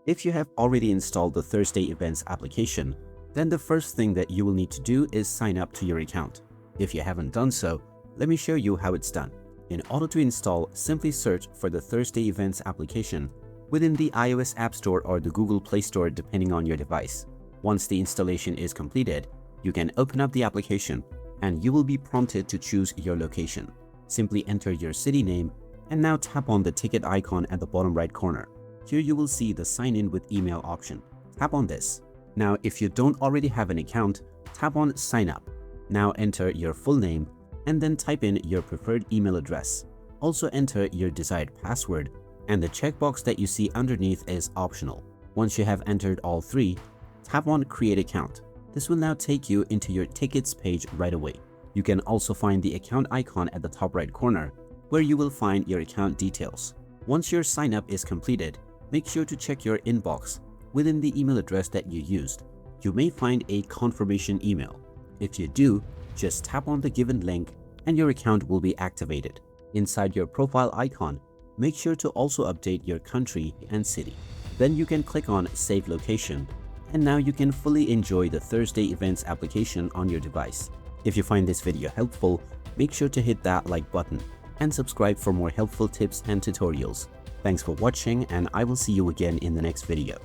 If you have already installed the Thursday Events application, then the first thing that you will need to do is sign up to your account. If you haven't done so, let me show you how it's done. In order to install, simply search for the Thursday Events application within the iOS App Store or the Google Play Store depending on your device. Once the installation is completed, you can open up the application and you will be prompted to choose your location. Simply enter your city name and now tap on the ticket icon at the bottom right corner. Here you will see the sign in with email option. Tap on this. Now if you don't already have an account, tap on sign up. Now enter your full name and then type in your preferred email address. Also enter your desired password, and the checkbox that you see underneath is optional. Once you have entered all three, tap on create account. This will now take you into your tickets page right away. You can also find the account icon at the top right corner where you will find your account details. Once your sign up is completed, make sure to check your inbox within the email address that you used. You may find a confirmation email. If you do, just tap on the given link and your account will be activated. Inside your profile icon, make sure to also update your country and city. Then you can click on Save Location, and now you can fully enjoy the Thursday Events application on your device. If you find this video helpful, make sure to hit that like button and subscribe for more helpful tips and tutorials. Thanks for watching, and I will see you again in the next video.